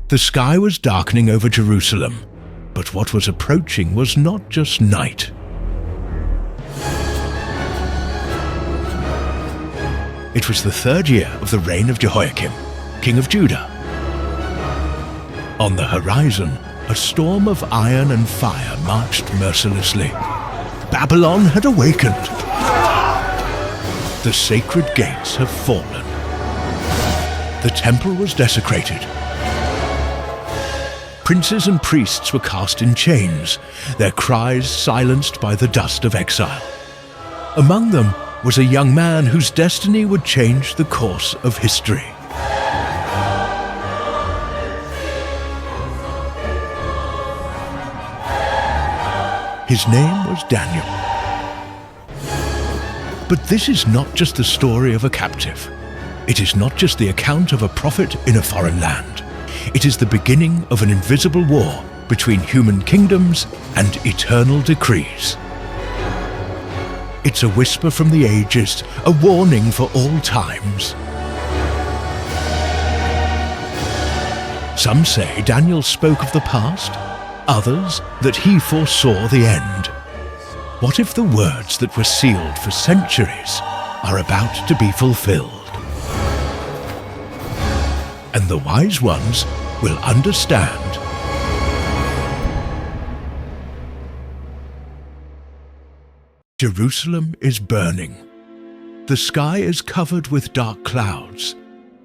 The sky was darkening over Jerusalem, but what was approaching was not just night. It was the 3rd year of the reign of Jehoiakim, king of Judah. On the horizon, a storm of iron and fire marched mercilessly. Babylon had awakened. The sacred gates have fallen. The temple was desecrated. Princes and priests were cast in chains, their cries silenced by the dust of exile. Among them was a young man whose destiny would change the course of history. His name was Daniel. But this is not just the story of a captive. It is not just the account of a prophet in a foreign land. It is the beginning of an invisible war between human kingdoms and eternal decrees. It's a whisper from the ages, a warning for all times. Some say Daniel spoke of the past, others that he foresaw the end. What if the words that were sealed for centuries are about to be fulfilled? And the wise ones will understand. Jerusalem is burning. The sky is covered with dark clouds,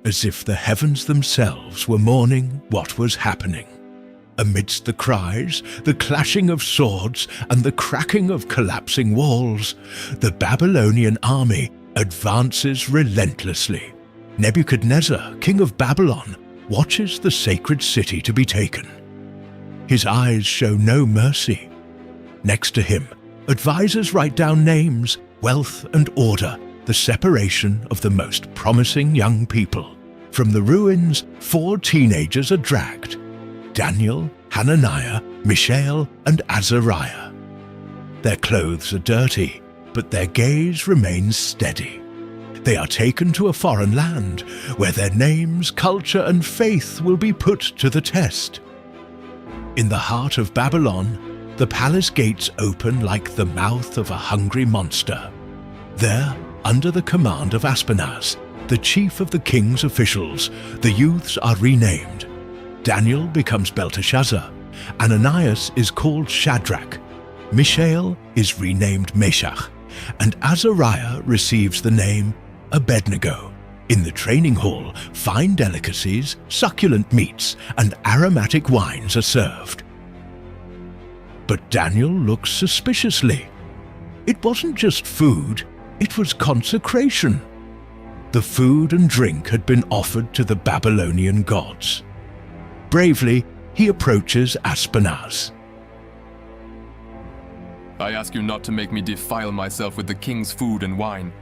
as if the heavens themselves were mourning what was happening. Amidst the cries, the clashing of swords, and the cracking of collapsing walls, the Babylonian army advances relentlessly. Nebuchadnezzar, king of Babylon, watches the sacred city to be taken. His eyes show no mercy. Next to him, advisors write down names, wealth, and order, the separation of the most promising young people. From the ruins, 4 teenagers are dragged: Daniel, Hananiah, Mishael, and Azariah. Their clothes are dirty, but their gaze remains steady. They are taken to a foreign land, where their names, culture, and faith will be put to the test. In the heart of Babylon, the palace gates open like the mouth of a hungry monster. There, under the command of Aspenaz, the chief of the king's officials, the youths are renamed. Daniel becomes Belshazzar, Ananias is called Shadrach, Mishael is renamed Meshach, and Azariah receives the name Abednego. In the training hall, fine delicacies, succulent meats, and aromatic wines are served. But Daniel looks suspiciously. It wasn't just food, it was consecration. The food and drink had been offered to the Babylonian gods. Bravely, he approaches Aspenaz. I ask you not to make me defile myself with the king's food and wine.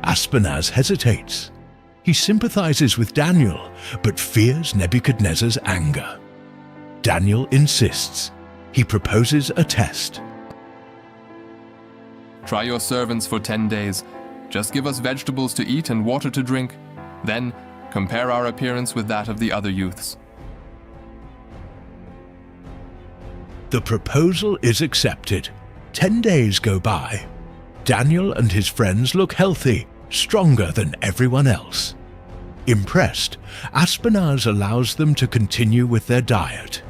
Aspenaz hesitates. He sympathizes with Daniel, but fears Nebuchadnezzar's anger. Daniel insists. He proposes a test. Try your servants for 10 days. Just give us vegetables to eat and water to drink. Then, compare our appearance with that of the other youths. The proposal is accepted. 10 days go by. Daniel and his friends look healthy, stronger than everyone else. Impressed, Aspenaz allows them to continue with their diet.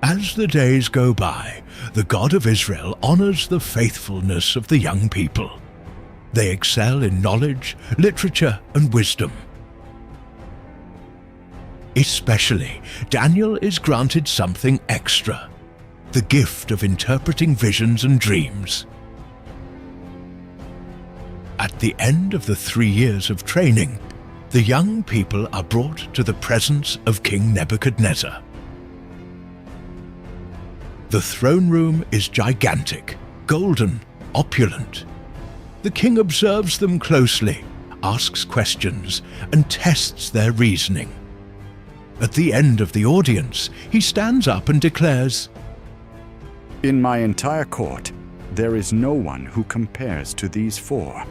As the days go by, the God of Israel honors the faithfulness of the young people. They excel in knowledge, literature, and wisdom. Especially, Daniel is granted something extra, the gift of interpreting visions and dreams. At the end of the 3 years of training, the young people are brought to the presence of King Nebuchadnezzar. The throne room is gigantic, golden, opulent. The king observes them closely, asks questions, and tests their reasoning. At the end of the audience, he stands up and declares, "In my entire court, there is no one who compares to these 4.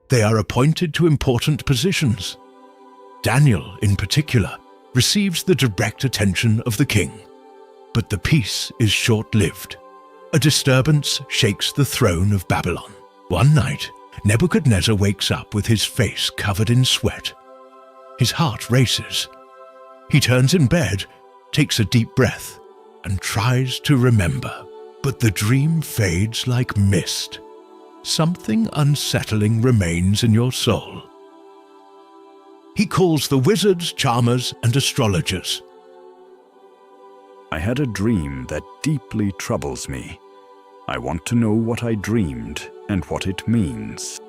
They are appointed to important positions. Daniel, in particular, receives the direct attention of the king. But the peace is short-lived. A disturbance shakes the throne of Babylon. One night, Nebuchadnezzar wakes up with his face covered in sweat. His heart races. He turns in bed, takes a deep breath, and tries to remember. But the dream fades like mist. Something unsettling remains in your soul. He calls the wizards, charmers, and astrologers. I had a dream that deeply troubles me. I want to know what I dreamed and what it means.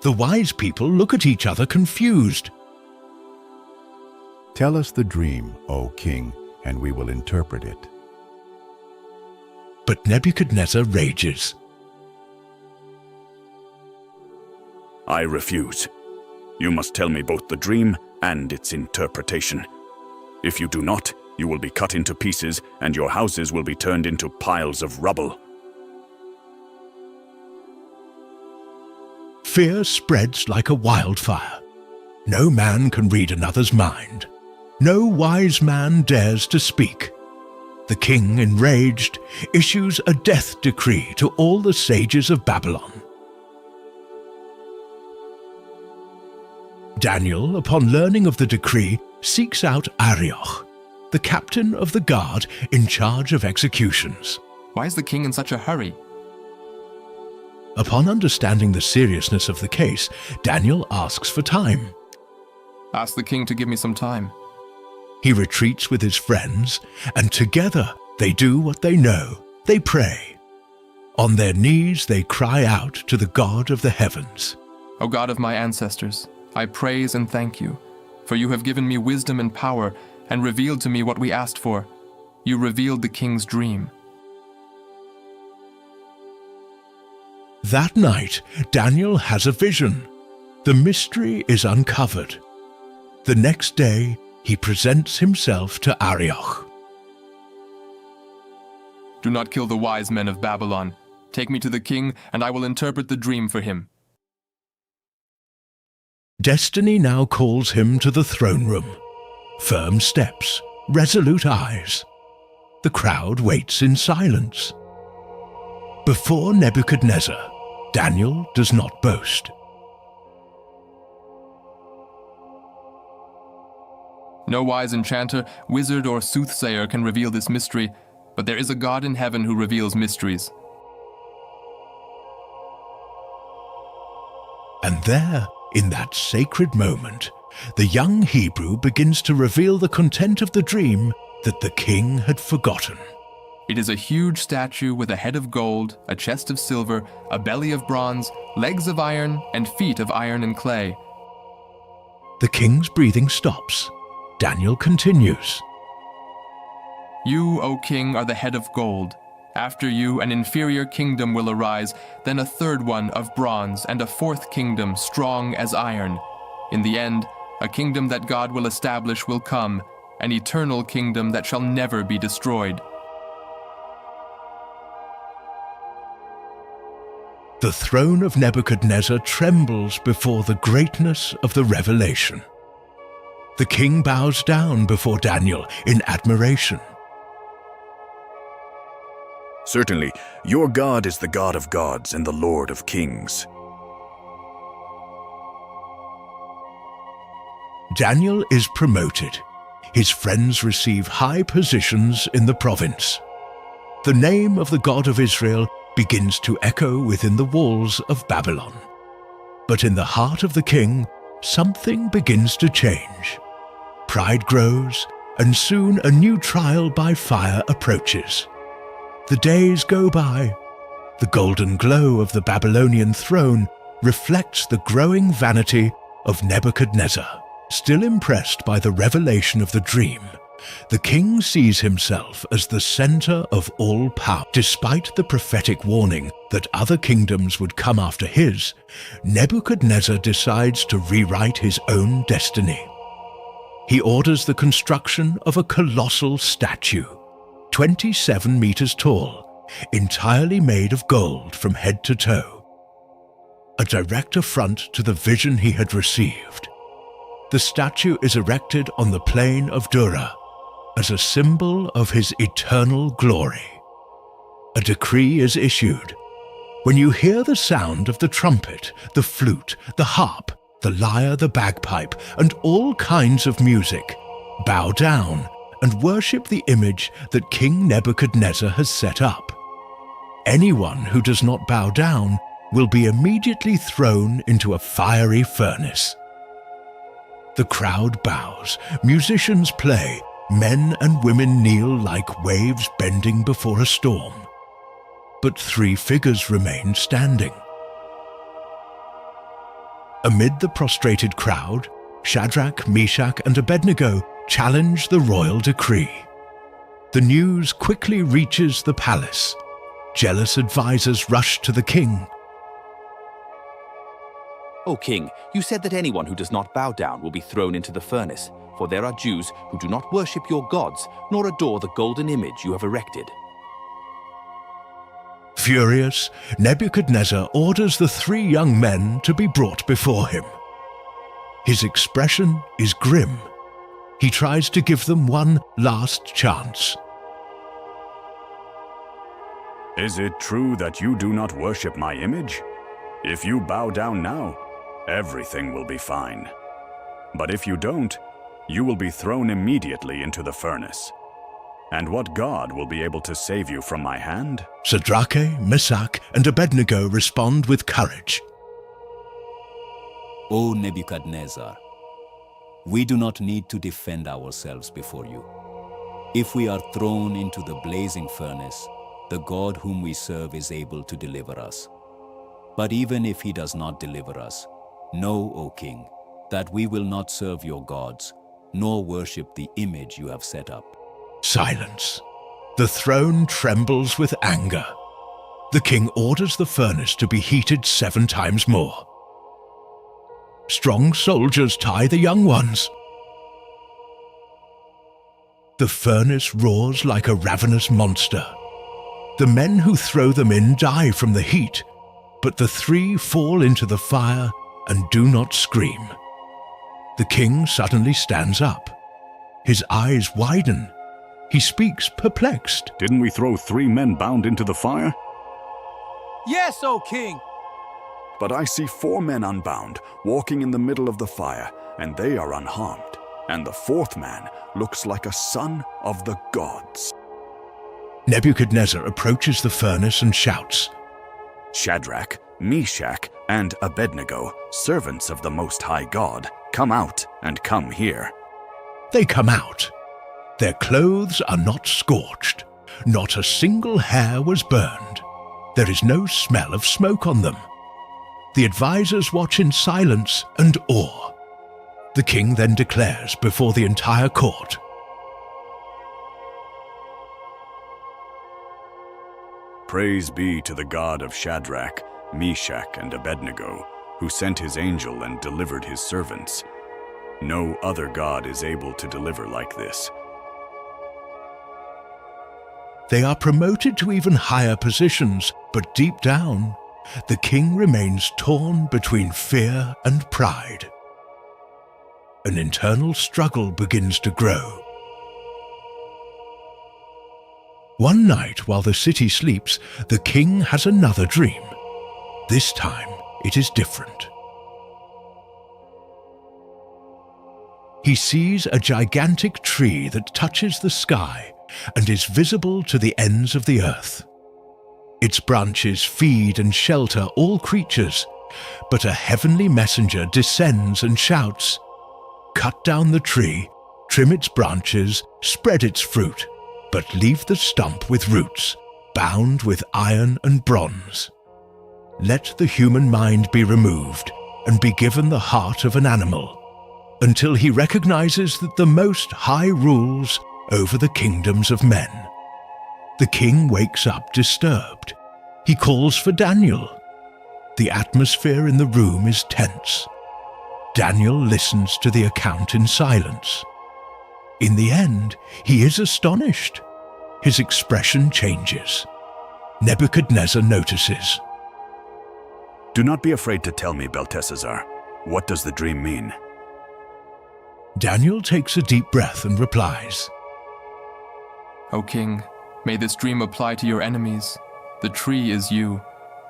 The wise people look at each other confused. Tell us the dream, O king, and we will interpret it. But Nebuchadnezzar rages. I refuse. You must tell me both the dream and its interpretation. If you do not, you will be cut into pieces, and your houses will be turned into piles of rubble. Fear spreads like a wildfire. No man can read another's mind. No wise man dares to speak. The king, enraged, issues a death decree to all the sages of Babylon. Daniel, upon learning of the decree, seeks out Arioch, the captain of the guard in charge of executions. Why is the king in such a hurry? Upon understanding the seriousness of the case, Daniel asks for time. Ask the king to give me some time. He retreats with his friends, and together they do what they know. They pray. On their knees they cry out to the God of the heavens. O God of my ancestors, I praise and thank you, for you have given me wisdom and power and revealed to me what we asked for. You revealed the king's dream. That night, Daniel has a vision. The mystery is uncovered. The next day, he presents himself to Arioch. Do not kill the wise men of Babylon. Take me to the king, and I will interpret the dream for him. Destiny now calls him to the throne room. Firm steps, resolute eyes. The crowd waits in silence. Before Nebuchadnezzar, Daniel does not boast. No wise enchanter, wizard, or soothsayer can reveal this mystery, but there is a God in heaven who reveals mysteries. And there, in that sacred moment, the young Hebrew begins to reveal the content of the dream that the king had forgotten. It is a huge statue with a head of gold, a chest of silver, a belly of bronze, legs of iron, and feet of iron and clay. The king's breathing stops. Daniel continues. You, O king, are the head of gold. After you, an inferior kingdom will arise, then a third one of bronze, and a fourth kingdom strong as iron. In the end, a kingdom that God will establish will come, an eternal kingdom that shall never be destroyed. The throne of Nebuchadnezzar trembles before the greatness of the revelation. The king bows down before Daniel in admiration. Certainly, your God is the God of gods and the Lord of kings. Daniel is promoted. His friends receive high positions in the province. The name of the God of Israel begins to echo within the walls of Babylon. But in the heart of the king, something begins to change. Pride grows, and soon a new trial by fire approaches. The days go by. The golden glow of the Babylonian throne reflects the growing vanity of Nebuchadnezzar. Still impressed by the revelation of the dream, the king sees himself as the center of all power. Despite the prophetic warning that other kingdoms would come after his, Nebuchadnezzar decides to rewrite his own destiny. He orders the construction of a colossal statue, 27 meters tall, entirely made of gold from head to toe. a direct affront to the vision he had received. The statue is erected on the plain of Dura as a symbol of his eternal glory. A decree is issued. When you hear the sound of the trumpet, the flute, the harp, the lyre, the bagpipe, and all kinds of music, bow down and worship the image that King Nebuchadnezzar has set up. Anyone who does not bow down will be immediately thrown into a fiery furnace. The crowd bows, musicians play, men and women kneel like waves bending before a storm. But 3 figures remain standing. Amid the prostrated crowd, Shadrach, Meshach, and Abednego challenge the royal decree. The news quickly reaches the palace. Jealous advisors rush to the king. O king, you said that anyone who does not bow down will be thrown into the furnace, for there are Jews who do not worship your gods, nor adore the golden image you have erected. Furious, Nebuchadnezzar orders the 3 young men to be brought before him. His expression is grim. He tries to give them one last chance. Is it true that you do not worship my image? If you bow down now, everything will be fine. But if you don't, you will be thrown immediately into the furnace. And what God will be able to save you from my hand? Shadrach, Meshach, and Abednego respond with courage. O Nebuchadnezzar, we do not need to defend ourselves before you. If we are thrown into the blazing furnace, the God whom we serve is able to deliver us. But even if he does not deliver us, know, O king, that we will not serve your gods, nor worship the image you have set up. Silence. The throne trembles with anger. The king orders the furnace to be heated 7 times more. Strong soldiers tie the young ones. The furnace roars like a ravenous monster. The men who throw them in die from the heat, but the 3 fall into the fire and do not scream. The king suddenly stands up. His eyes widen. He speaks perplexed. Didn't we throw 3 men bound into the fire? Yes, O king! But I see 4 men unbound, walking in the middle of the fire, and they are unharmed. And the 4th man looks like a son of the gods. Nebuchadnezzar approaches the furnace and shouts, Shadrach, Meshach, and Abednego, servants of the Most High God, come out and come here. They come out. Their clothes are not scorched. Not a single hair was burned. There is no smell of smoke on them. The advisors watch in silence and awe. The king then declares before the entire court, Praise be to the God of Shadrach, Meshach, and Abednego, who sent his angel and delivered his servants. No other God is able to deliver like this. They are promoted to even higher positions, but deep down, the king remains torn between fear and pride. An internal struggle begins to grow. One night, while the city sleeps, the king has another dream. This time, it is different. He sees a gigantic tree that touches the sky and is visible to the ends of the earth. Its branches feed and shelter all creatures, but a heavenly messenger descends and shouts, "Cut down the tree, trim its branches, spread its fruit, but leave the stump with roots, bound with iron and bronze. Let the human mind be removed and be given the heart of an animal, until he recognizes that the Most High rules over the kingdoms of men." The king wakes up disturbed. He calls for Daniel. The atmosphere in the room is tense. Daniel listens to the account in silence. In the end, he is astonished. His expression changes. Nebuchadnezzar notices. Do not be afraid to tell me, Belteshazzar. What does the dream mean? Daniel takes a deep breath and replies, O king, may this dream apply to your enemies. The tree is you.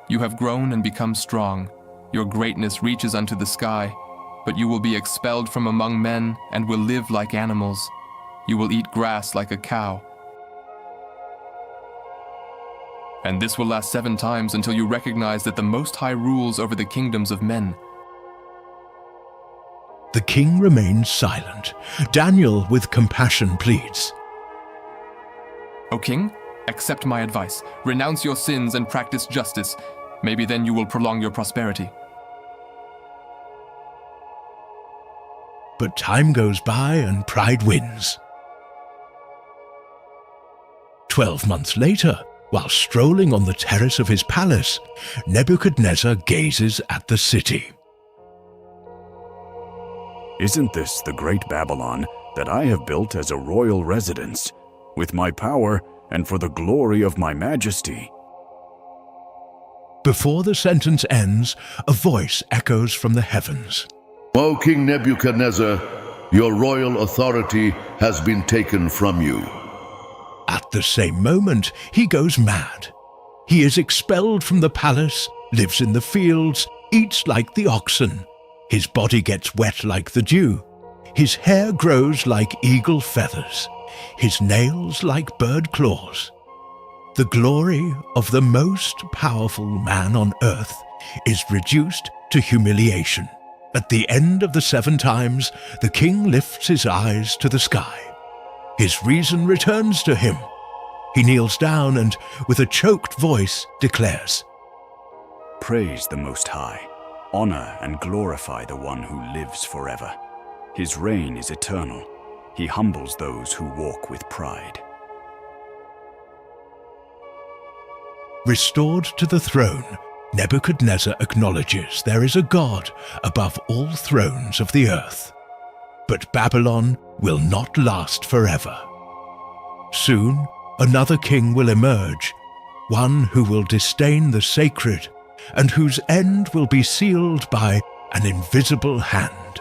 You have grown and become strong. Your greatness reaches unto the sky, but you will be expelled from among men and will live like animals. You will eat grass like a cow. And this will last 7 times until you recognize that the Most High rules over the kingdoms of men. The king remains silent. Daniel, with compassion, pleads, O king, accept my advice. Renounce your sins and practice justice. Maybe then you will prolong your prosperity. But time goes by and pride wins. 12 months later, while strolling on the terrace of his palace, Nebuchadnezzar gazes at the city. Isn't this the great Babylon that I have built as a royal residence, with my power and for the glory of my majesty? Before the sentence ends, a voice echoes from the heavens. O King Nebuchadnezzar, your royal authority has been taken from you. At the same moment, he goes mad. He is expelled from the palace, lives in the fields, eats like the oxen. His body gets wet like the dew. His hair grows like eagle feathers. His nails like bird claws. The glory of the most powerful man on earth is reduced to humiliation. At the end of the 7 times, the king lifts his eyes to the sky. His reason returns to him. He kneels down and, with a choked voice, declares, Praise the Most High. Honor and glorify the one who lives forever. His reign is eternal. He humbles those who walk with pride. Restored to the throne, Nebuchadnezzar acknowledges there is a God above all thrones of the earth. But Babylon will not last forever. Soon, another king will emerge, one who will disdain the sacred and whose end will be sealed by an invisible hand.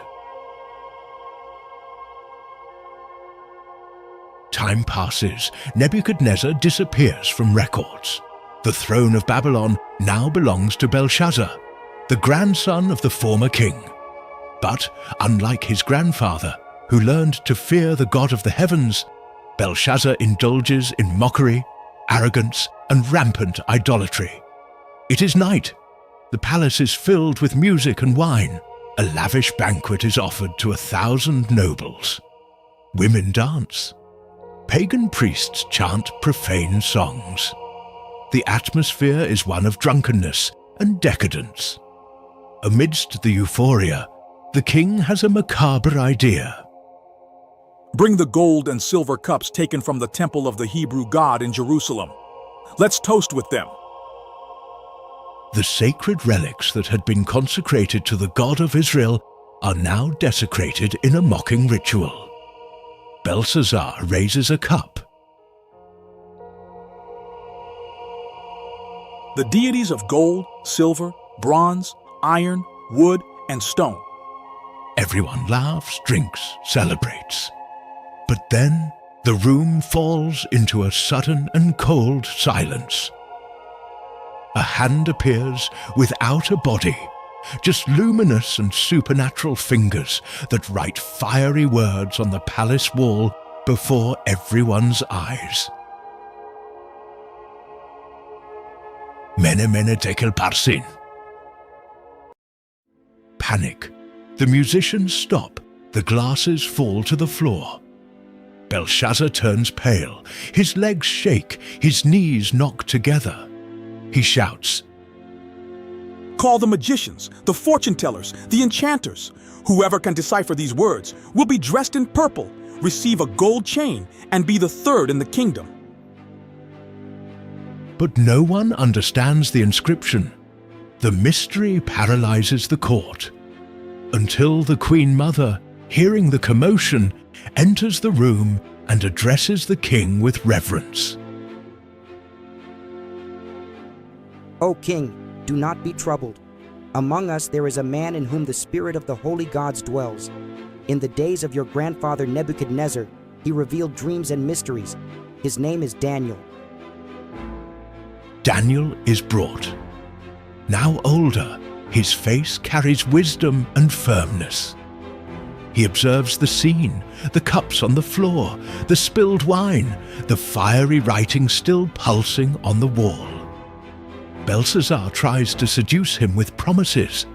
Time passes. Nebuchadnezzar disappears from records. The throne of Babylon now belongs to Belshazzar, the grandson of the former king. But, unlike his grandfather, who learned to fear the God of the heavens, Belshazzar indulges in mockery, arrogance, and rampant idolatry. It is night. The palace is filled with music and wine. A lavish banquet is offered to 1,000 nobles. Women dance. Pagan priests chant profane songs. The atmosphere is one of drunkenness and decadence. Amidst the euphoria, the king has a macabre idea. Bring the gold and silver cups taken from the temple of the Hebrew God in Jerusalem. Let's toast with them. The sacred relics that had been consecrated to the God of Israel are now desecrated in a mocking ritual. Belshazzar raises a cup. The deities of gold, silver, bronze, iron, wood, and stone. Everyone laughs, drinks, celebrates. But then the room falls into a sudden and cold silence. A hand appears without a body, just luminous and supernatural fingers that write fiery words on the palace wall before everyone's eyes. Mene mene tekel parsin. Panic. The musicians stop. The glasses fall to the floor. Belshazzar turns pale. His legs shake. His knees knock together. He shouts, Call the magicians, the fortune tellers, the enchanters. Whoever can decipher these words will be dressed in purple, receive a gold chain, and be the third in the kingdom. But no one understands the inscription. The mystery paralyzes the court, until the Queen Mother, hearing the commotion, enters the room and addresses the king with reverence. O king, do not be troubled. Among us there is a man in whom the spirit of the holy gods dwells. In the days of your grandfather Nebuchadnezzar, he revealed dreams and mysteries. His name is Daniel. Daniel is brought. Now older, his face carries wisdom and firmness. He observes the scene, the cups on the floor, the spilled wine, the fiery writing still pulsing on the wall. Belshazzar tries to seduce him with promises.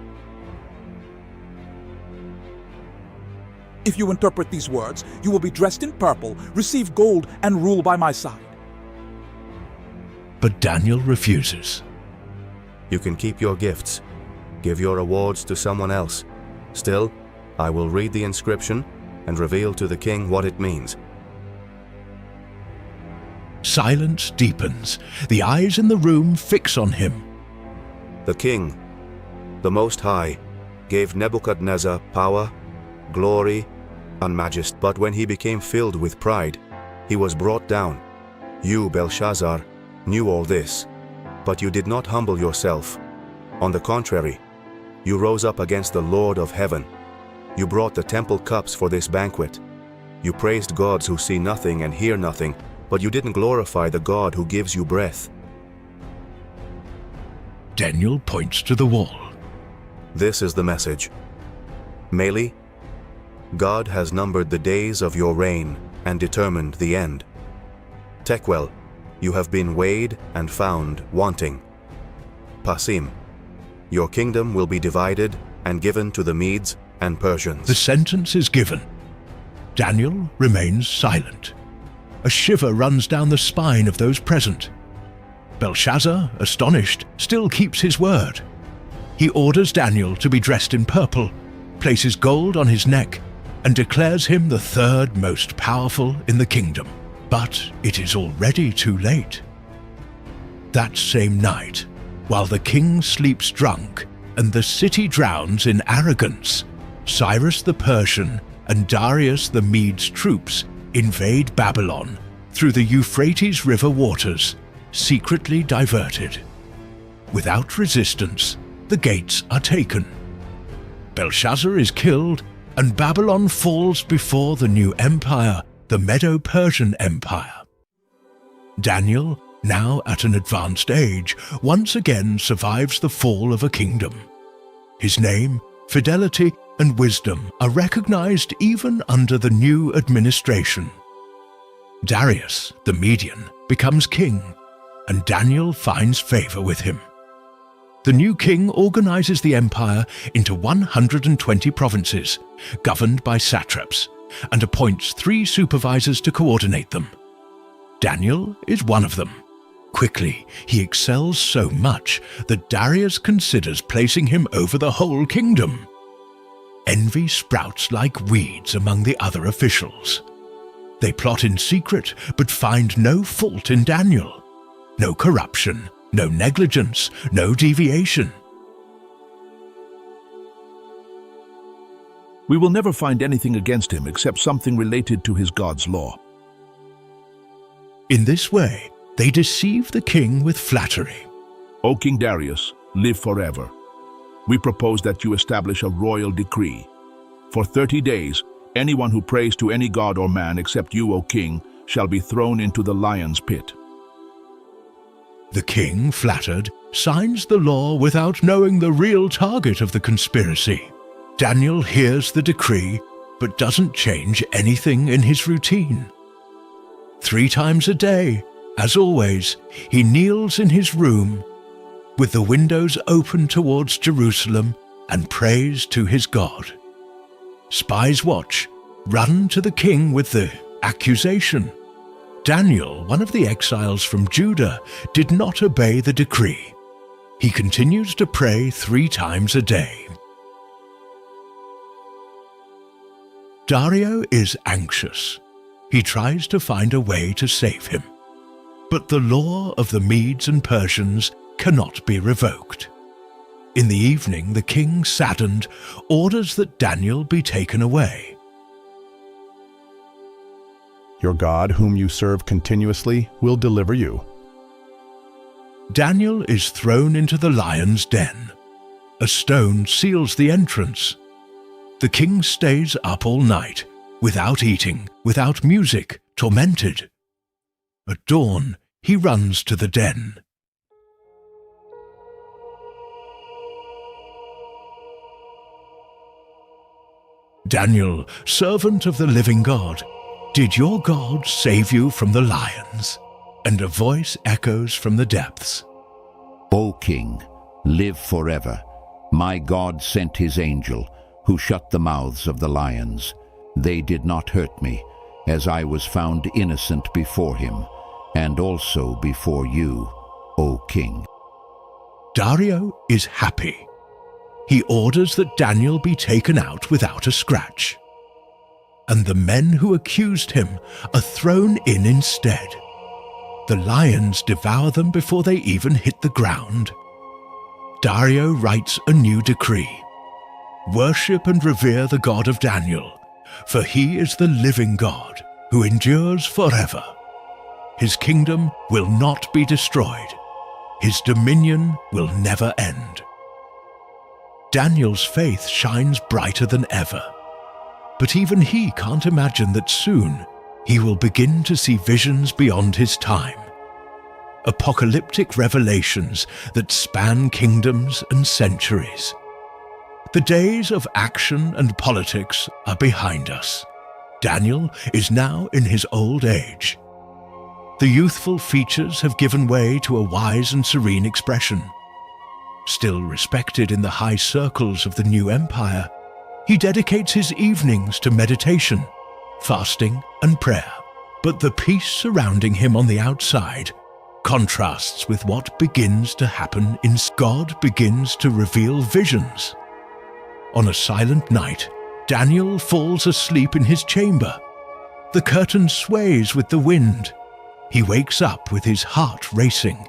If you interpret these words, you will be dressed in purple, receive gold, and rule by my side. But Daniel refuses. You can keep your gifts. Give your awards to someone else. Still, I will read the inscription and reveal to the king what it means. Silence deepens. The eyes in the room fix on him. The king, the Most High, gave Nebuchadnezzar power, glory, and majesty. But when he became filled with pride, he was brought down. You, Belshazzar, knew all this, but you did not humble yourself. On the contrary, you rose up against the Lord of heaven. You brought the temple cups for this banquet. You praised gods who see nothing and hear nothing, but you didn't glorify the God who gives you breath. Daniel points to the wall. This is the message. Meli, God has numbered the days of your reign and determined the end. Tekel, you have been weighed and found wanting. Pasim, your kingdom will be divided and given to the Medes and Persians. The sentence is given. Daniel remains silent. A shiver runs down the spine of those present. Belshazzar, astonished, still keeps his word. He orders Daniel to be dressed in purple, places gold on his neck, and declares him the third most powerful in the kingdom. But it is already too late. That same night, while the king sleeps drunk and the city drowns in arrogance, Cyrus the Persian and Darius the Mede's troops invade Babylon through the Euphrates River waters, secretly diverted. Without resistance, the gates are taken. Belshazzar is killed, and Babylon falls before the new empire, the Medo-Persian Empire. Daniel, now at an advanced age, once again survives the fall of a kingdom. His name, fidelity, and wisdom are recognized even under the new administration. Darius, the Median, becomes king, and Daniel finds favor with him. The new king organizes the empire into 120 provinces, governed by satraps, and appoints 3 supervisors to coordinate them. Daniel is one of them. Quickly, he excels so much that Darius considers placing him over the whole kingdom. Envy sprouts like weeds among the other officials. They plot in secret, but find no fault in Daniel. No corruption, no negligence, no deviation. We will never find anything against him except something related to his God's law. In this way, they deceive the king with flattery. O King Darius, live forever. We propose that you establish a royal decree. For 30 days, anyone who prays to any god or man except you, O king, shall be thrown into the lion's pit. The king, flattered, signs the law without knowing the real target of the conspiracy. Daniel hears the decree, but doesn't change anything in his routine. 3 times a day, as always, he kneels in his room, with the windows open towards Jerusalem, and prays to his God. Spies watch, run to the king with the accusation. Daniel, one of the exiles from Judah, did not obey the decree. He continues to pray 3 times a day. Dario is anxious. He tries to find a way to save him. But the law of the Medes and Persians cannot be revoked. In the evening, the king, saddened, orders that Daniel be taken away. Your God, whom you serve continuously, will deliver you. Daniel is thrown into the lion's den. A stone seals the entrance. The king stays up all night, without eating, without music, tormented. At dawn, he runs to the den. Daniel, servant of the living God, did your God save you from the lions? And a voice echoes from the depths. O king, live forever. My God sent his angel, who shut the mouths of the lions. They did not hurt me, as I was found innocent before him, and also before you, O king. Dario is happy. He orders that Daniel be taken out without a scratch. And the men who accused him are thrown in instead. The lions devour them before they even hit the ground. Dario writes a new decree. Worship and revere the God of Daniel, for he is the living God who endures forever. His kingdom will not be destroyed. His dominion will never end. Daniel's faith shines brighter than ever. But even he can't imagine that soon he will begin to see visions beyond his time. Apocalyptic revelations that span kingdoms and centuries. The days of action and politics are behind us. Daniel is now in his old age. The youthful features have given way to a wise and serene expression. Still respected in the high circles of the new empire, he dedicates his evenings to meditation, fasting, and prayer. But the peace surrounding him on the outside contrasts with what begins to happen in God begins to reveal visions. On a silent night, Daniel falls asleep in his chamber. The curtain sways with the wind. He wakes up with his heart racing.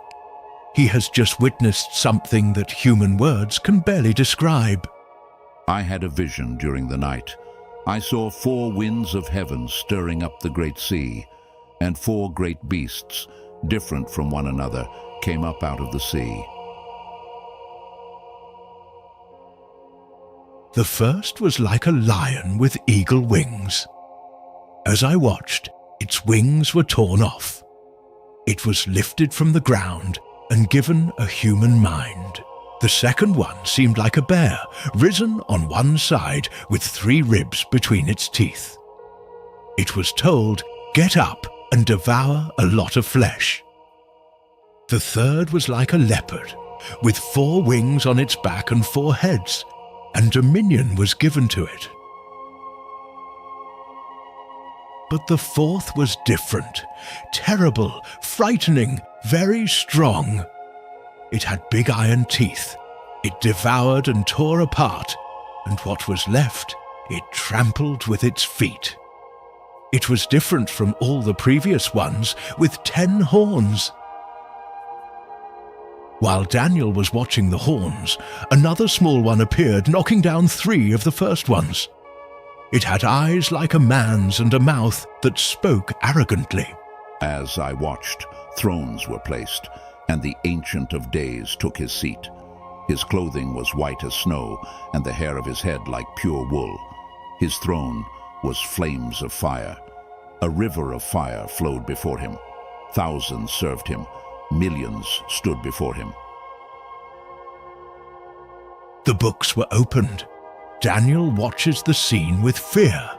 He has just witnessed something that human words can barely describe. I had a vision during the night. I saw 4 winds of heaven stirring up the great sea, and 4 great beasts, different from one another, came up out of the sea. The first was like a lion with eagle wings. As I watched, its wings were torn off. It was lifted from the ground and given a human mind. The second one seemed like a bear, risen on one side with 3 ribs between its teeth. It was told, "Get up and devour a lot of flesh." The third was like a leopard, with 4 wings on its back and 4 heads, and dominion was given to it. But the fourth was different, terrible, frightening, very strong. It had big iron teeth. It devoured and tore apart, and what was left, it trampled with its feet. It was different from all the previous ones, with 10 horns. While Daniel was watching the horns, another small one appeared, knocking down 3 of the first ones. It had eyes like a man's and a mouth that spoke arrogantly. As I watched, thrones were placed, and the Ancient of Days took his seat. His clothing was white as snow, and the hair of his head like pure wool. His throne was flames of fire. A river of fire flowed before him. Thousands served him. Millions stood before him. The books were opened. Daniel watches the scene with fear.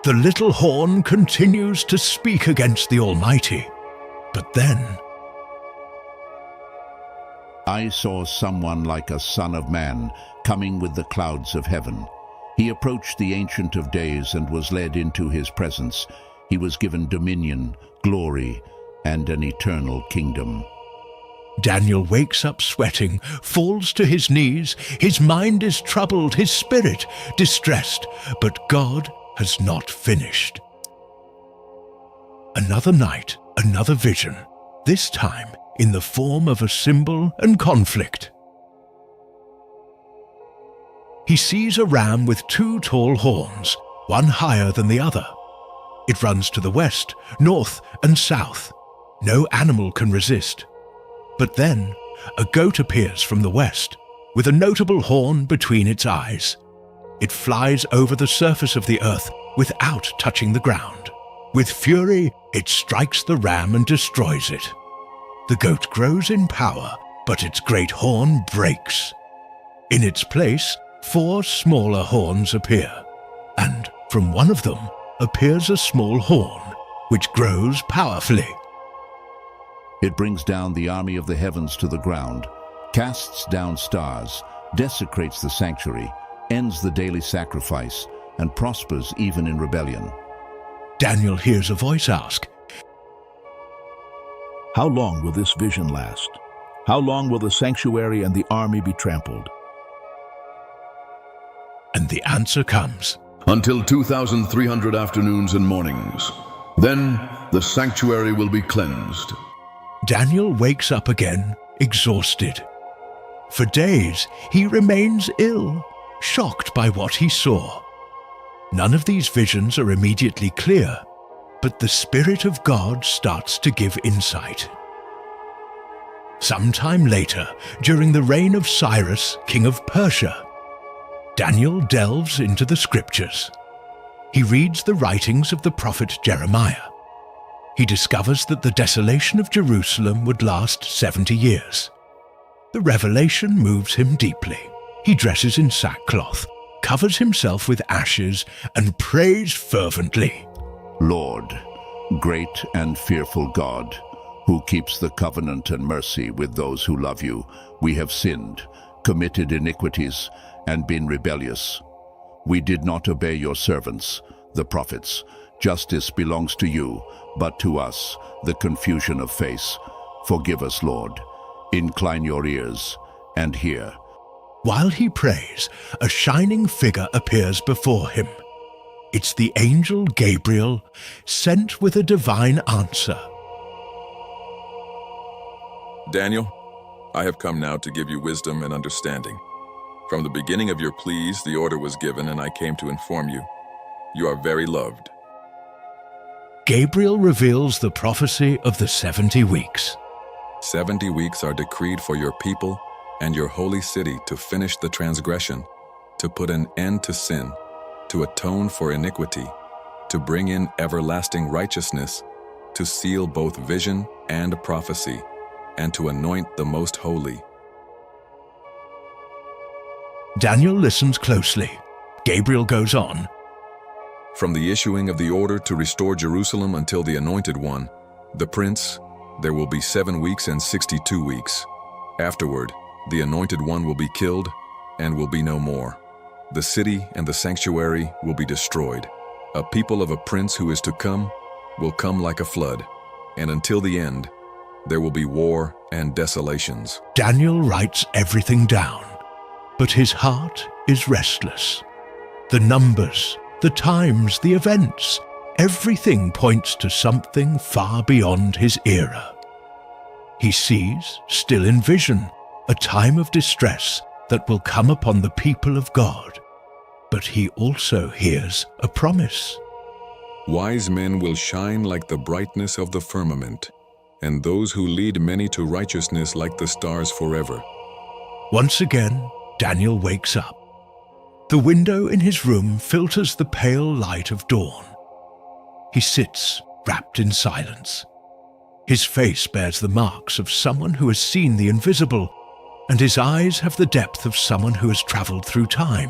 The little horn continues to speak against the Almighty. But then I saw someone like a son of man coming with the clouds of heaven. He approached the Ancient of Days and was led into his presence. He was given dominion, glory, and an eternal kingdom. Daniel wakes up sweating, falls to his knees. His mind is troubled, his spirit distressed, but God has not finished. Another night, another vision, this time in the form of a symbol and conflict. He sees a ram with 2 tall horns, one higher than the other. It runs to the west, north, and south. No animal can resist. But then, a goat appears from the west. with a notable horn between its eyes. It flies over the surface of the earth without touching the ground. With fury, it strikes the ram and destroys it. The goat grows in power, but its great horn breaks. In its place, 4 smaller horns appear, and from one of them appears a small horn, which grows powerfully. It brings down the army of the heavens to the ground, casts down stars, desecrates the sanctuary, ends the daily sacrifice, and prospers even in rebellion. Daniel hears a voice ask, How long will this vision last? How long will the sanctuary and the army be trampled? And the answer comes, Until 2,300 afternoons and mornings. Then the sanctuary will be cleansed. Daniel wakes up again, exhausted. For days, he remains ill, shocked by what he saw. None of these visions are immediately clear, but the Spirit of God starts to give insight. Sometime later, during the reign of Cyrus, king of Persia, Daniel delves into the scriptures. He reads the writings of the prophet Jeremiah. He discovers that the desolation of Jerusalem would last 70 years. The revelation moves him deeply. He dresses in sackcloth, covers himself with ashes, and prays fervently. Lord, great and fearful God, who keeps the covenant and mercy with those who love you, we have sinned, committed iniquities, and been rebellious. We did not obey your servants, the prophets. Justice belongs to you, but to us, the confusion of face. Forgive us, Lord. Incline your ears and hear. While he prays, a shining figure appears before him. It's the angel Gabriel, sent with a divine answer. Daniel, I have come now to give you wisdom and understanding. From the beginning of your pleas, the order was given, and I came to inform you. You are very loved. Gabriel reveals the prophecy of the 70 weeks. 70 weeks are decreed for your people and your holy city to finish the transgression, to put an end to sin, to atone for iniquity, to bring in everlasting righteousness, to seal both vision and prophecy, and to anoint the most holy. Daniel listens closely. Gabriel goes on. From the issuing of the order to restore Jerusalem until the Anointed One, the Prince, there will be 7 weeks and 62 weeks. Afterward, the Anointed One will be killed and will be no more. The city and the sanctuary will be destroyed. A people of a prince who is to come will come like a flood, and until the end, there will be war and desolations. Daniel writes everything down, but his heart is restless. The numbers, the times, the events, everything points to something far beyond his era. He sees, still in vision, a time of distress that will come upon the people of God. But he also hears a promise. Wise men will shine like the brightness of the firmament, and those who lead many to righteousness like the stars forever. Once again, Daniel wakes up. The window in his room filters the pale light of dawn. He sits, wrapped in silence. His face bears the marks of someone who has seen the invisible, and his eyes have the depth of someone who has traveled through time.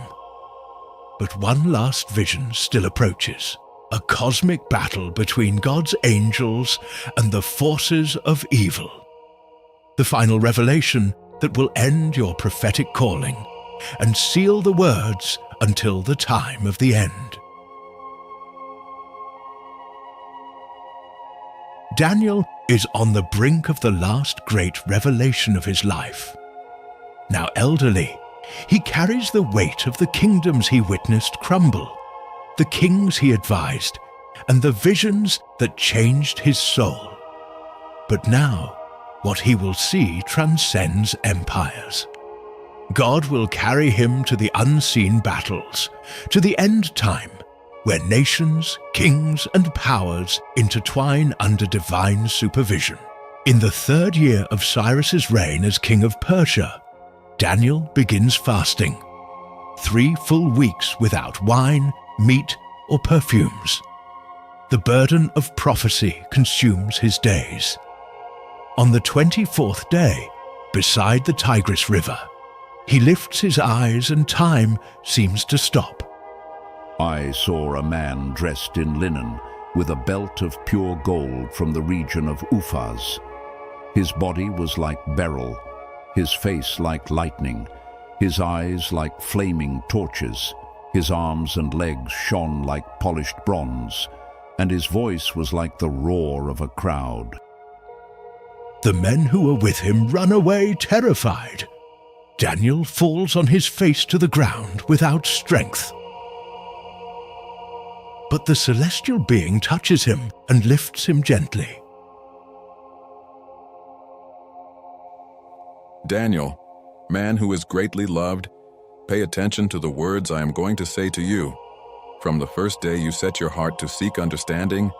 But one last vision still approaches, a cosmic battle between God's angels and the forces of evil. The final revelation that will end your prophetic calling and seal the words until the time of the end. Daniel is on the brink of the last great revelation of his life. Now elderly, he carries the weight of the kingdoms he witnessed crumble, the kings he advised, and the visions that changed his soul. But now, what he will see transcends empires. God will carry him to the unseen battles, to the end time, where nations, kings, and powers intertwine under divine supervision. In the 3rd year of Cyrus's reign as king of Persia, Daniel begins fasting. 3 full weeks without wine, meat, or perfumes. The burden of prophecy consumes his days. On the 24th day, beside the Tigris River, he lifts his eyes and time seems to stop. I saw a man dressed in linen, with a belt of pure gold from the region of Uphaz. His body was like beryl, his face like lightning, his eyes like flaming torches, his arms and legs shone like polished bronze, and his voice was like the roar of a crowd. The men who were with him run away terrified. Daniel falls on his face to the ground without strength. But the celestial being touches him and lifts him gently. Daniel, man who is greatly loved, pay attention to the words I am going to say to you. From the first day you set your heart to seek understanding,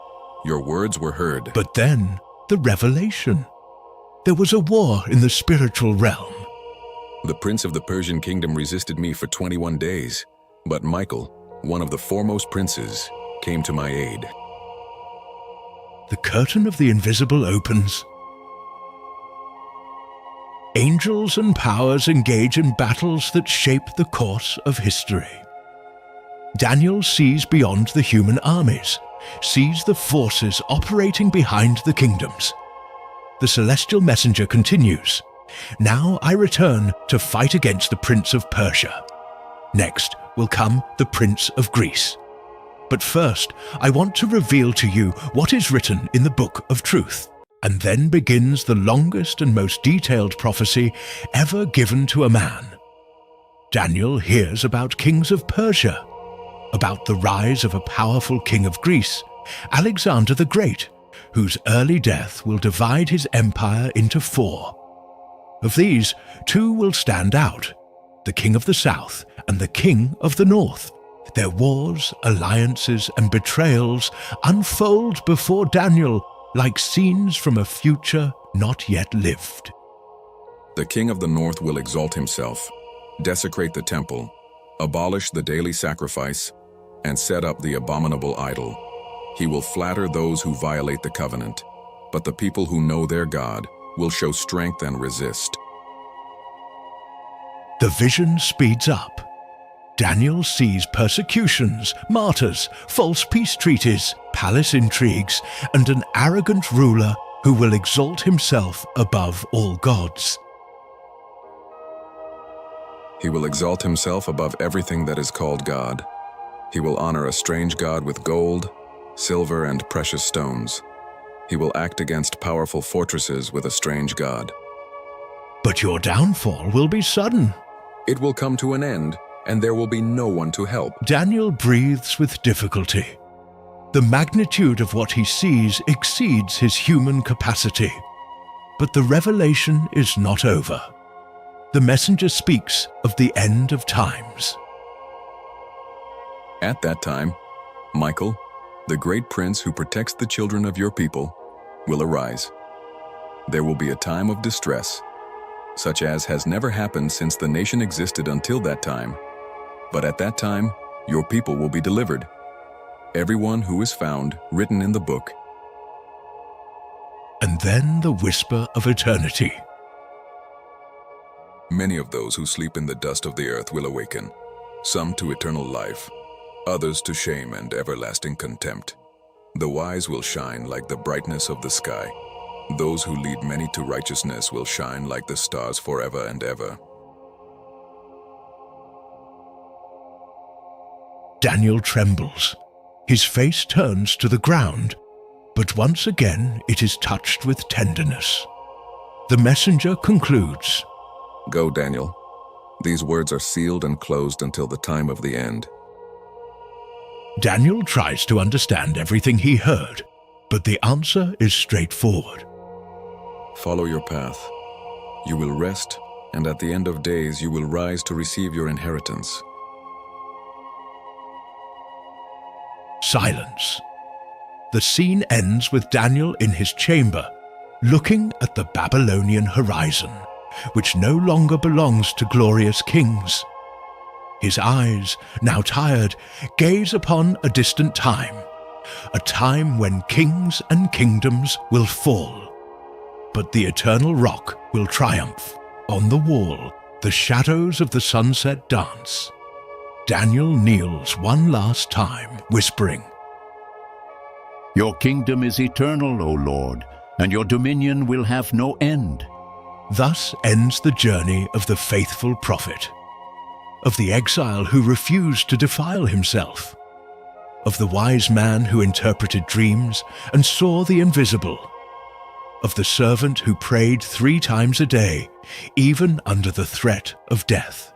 your words were heard. But then, the revelation. There was a war in the spiritual realm. The prince of the Persian kingdom resisted me for 21 days, but Michael, one of the foremost princes, came to my aid. The curtain of the invisible opens. Angels and powers engage in battles that shape the course of history. Daniel sees beyond the human armies, sees the forces operating behind the kingdoms. The celestial messenger continues. Now I return to fight against the Prince of Persia. Next will come the Prince of Greece. But first, I want to reveal to you what is written in the Book of Truth. And then begins the longest and most detailed prophecy ever given to a man. Daniel hears about kings of Persia, about the rise of a powerful king of Greece, Alexander the Great, whose early death will divide his empire into 4. Of these, 2 will stand out, the king of the south and the king of the north. Their wars, alliances, and betrayals unfold before Daniel like scenes from a future not yet lived. The king of the north will exalt himself, desecrate the temple, abolish the daily sacrifice, and set up the abominable idol. He will flatter those who violate the covenant, but the people who know their God will show strength and resist. The vision speeds up. Daniel sees persecutions, martyrs, false peace treaties, palace intrigues, and an arrogant ruler who will exalt himself above all gods. He will exalt himself above everything that is called God. He will honor a strange god with gold, silver, and precious stones. He will act against powerful fortresses with a strange god. But your downfall will be sudden. It will come to an end, and there will be no one to help. Daniel breathes with difficulty. The magnitude of what he sees exceeds his human capacity. But the revelation is not over. The messenger speaks of the end of times. At that time, Michael, the great prince who protects the children of your people, will arise. There will be a time of distress, such as has never happened since the nation existed until that time. But at that time, your people will be delivered, everyone who is found written in the book. And then the whisper of eternity. Many of those who sleep in the dust of the earth will awaken, some to eternal life, others to shame and everlasting contempt. The wise will shine like the brightness of the sky. Those who lead many to righteousness will shine like the stars forever and ever. Daniel trembles. His face turns to the ground, but once again it is touched with tenderness. The messenger concludes, Go, Daniel. These words are sealed and closed until the time of the end. Daniel tries to understand everything he heard, but the answer is straightforward. Follow your path. You will rest, and at the end of days you will rise to receive your inheritance. Silence. The scene ends with Daniel in his chamber, looking at the Babylonian horizon, which no longer belongs to glorious kings. His eyes, now tired, gaze upon a distant time, a time when kings and kingdoms will fall. But the eternal rock will triumph. On the wall, the shadows of the sunset dance. Daniel kneels one last time, whispering, Your kingdom is eternal, O Lord, and your dominion will have no end. Thus ends the journey of the faithful prophet, of the exile who refused to defile himself, of the wise man who interpreted dreams and saw the invisible, of the servant who prayed 3 times a day, even under the threat of death.